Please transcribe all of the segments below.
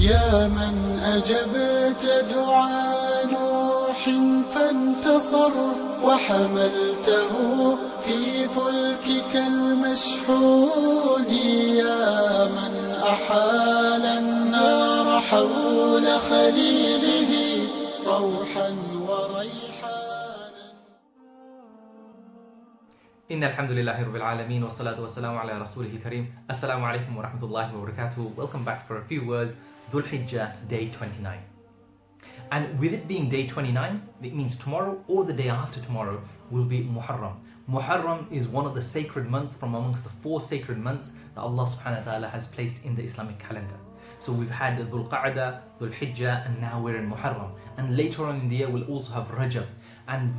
يا من أجبت دعاء نوح فانتصر وحملته في فلكك المشحون، يا من أحال النار حول خليله روحا وريحانا. إن الحمد لله رب العالمين والصلاة والسلام على رسوله الكريم. Assalamu alaikum wa rahmatullahi wa barakatuh. Welcome back for a few words. Dhul Hijjah, day 29. And with it being day 29, it means tomorrow or the day after tomorrow will be Muharram. Muharram is one of the sacred months from amongst the 4 sacred months that Allah subhanahu wa ta'ala has placed in the Islamic calendar. So we've had Dhul Qa'dah, Dhul Hijjah, and now we're in Muharram. And later on in the year we'll also have Rajab. And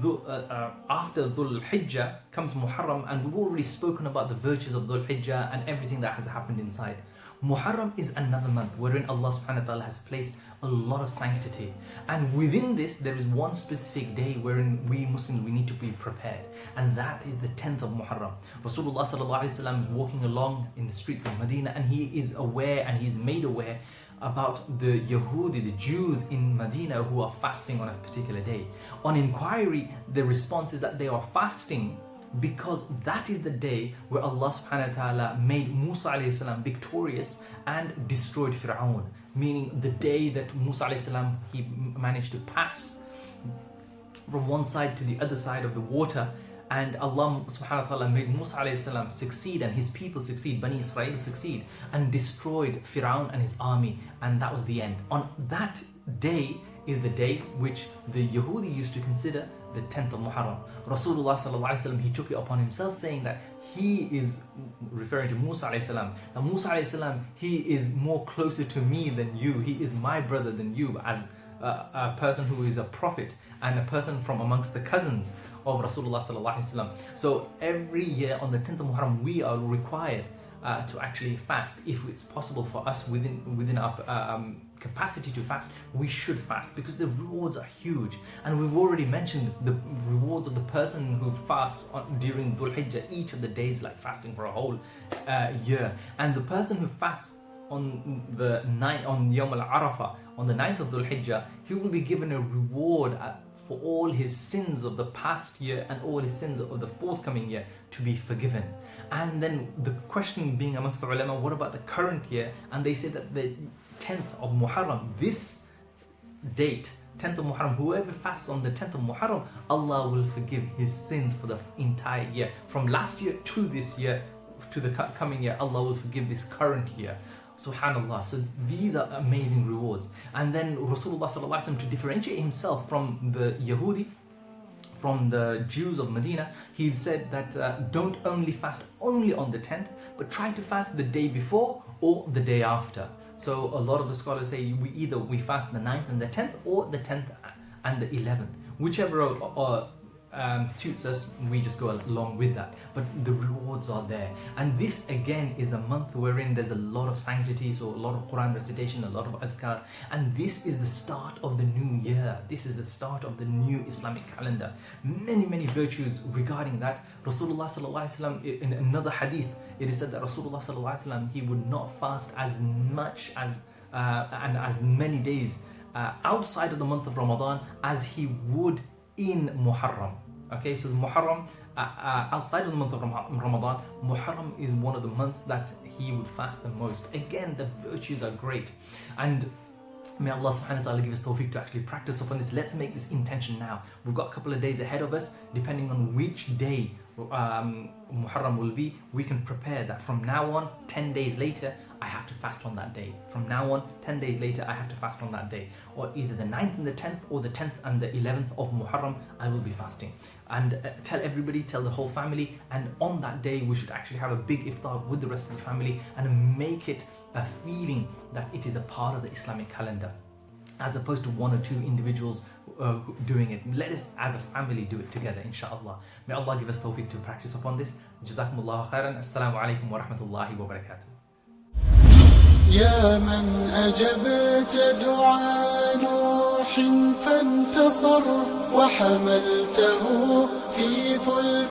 after Dhul Hijjah comes Muharram, and we've already spoken about the virtues of Dhul Hijjah and everything that has happened inside. Muharram is another month wherein Allah subhanahu wa ta'ala has placed a lot of sanctity. And within this, there is one specific day wherein we Muslims, we need to be prepared. And that is the 10th of Muharram. Rasulullah sallallahu alayhi wa sallam is walking along in the streets of Medina, and he is aware and he is made aware about the Yahudi, the Jews in Medina who are fasting on a particular day. On inquiry, the response is that they are fasting because that is the day where Allah subhanahu wa ta'ala made Musa alayhi salam victorious and destroyed Firawn. Meaning the day that Musa alayhi salam, he managed to pass from one side to the other side of the water, and Allah subhanahu wa ta'ala made Musa alayhi salam succeed and his people succeed, Bani Israel succeed, and destroyed Firawn and his army, and that was the end. On that day is the day which the Yahudi used to consider the 10th of Muharram. Rasulullah sallallahu alayhi wa sallam, he took it upon himself saying that he is referring to Musa alayhi salam. Now Musa alayhi salam, he is more closer to me than you. He is my brother than you, as a person who is a prophet and a person from amongst the cousins of Rasulullah sallallahu alayhi wa sallam. So every year on the 10th of Muharram, we are required to actually fast. If it's possible for us within our capacity to fast, we should fast because the rewards are huge. And we've already mentioned the rewards of the person who fasts during Dhul Hijjah, each of the days, like fasting for a whole year. And the person who fasts on the night, on Yawm al-Arafah, on the 9th of Dhul Hijjah, he will be given a reward for all his sins of the past year and all his sins of the forthcoming year to be forgiven. And then the question being amongst the ulama, what about the current year? And they say that the 10th of Muharram, this date, 10th of Muharram, whoever fasts on the 10th of Muharram, Allah will forgive his sins for the entire year. From last year to this year, to the coming year, Allah will forgive this current year. Subhanallah. So these are amazing rewards. And then Rasulullah sallallahu alaihi wasallam, to differentiate himself from the Yahudi, from the Jews of Medina, he said that don't only fast only on the 10th, but try to fast the day before or the day after. So a lot of the scholars say we fast the 9th and the 10th, or the 10th and the 11th. Whichever suits us, we just go along with that. But the rewards are there. And this again is a month wherein there's a lot of sanctity, so a lot of Qur'an recitation, a lot of adhkar. And this is the start of the new year. This is the start of the new Islamic calendar. Many virtues regarding that. Rasulullah sallallahu alaihi wasallam, in another hadith, it is said that Rasulullah sallallahu alaihi wasallam, he would not fast as much as and as many days outside of the month of Ramadan as he would in Muharram. Okay, so Muharram, outside of the month of Ramadan, Muharram is one of the months that he would fast the most. Again, the virtues are great. And may Allah subhanahu wa ta'ala give us tawfiq to actually practice upon this. Let's make this intention now. We've got a couple of days ahead of us. Depending on which day Muharram will be, we can prepare that from now on, 10 days later, I have to fast on that day. From now on, 10 days later, I have to fast on that day. Or either the 9th and the 10th, or the 10th and the 11th of Muharram, I will be fasting. And tell everybody, tell the whole family. And on that day, we should actually have a big iftar with the rest of the family and make it a feeling that it is a part of the Islamic calendar, as opposed to 1 or 2 individuals doing it. Let us as a family do it together, inshallah. May Allah give us tawfiq to practice upon this. Jazakumullahu khairan. Assalamu alaikum wa rahmatullahi wa barakatuh. يا من أجبت دعاء نوح فانتصر وحملته في فلك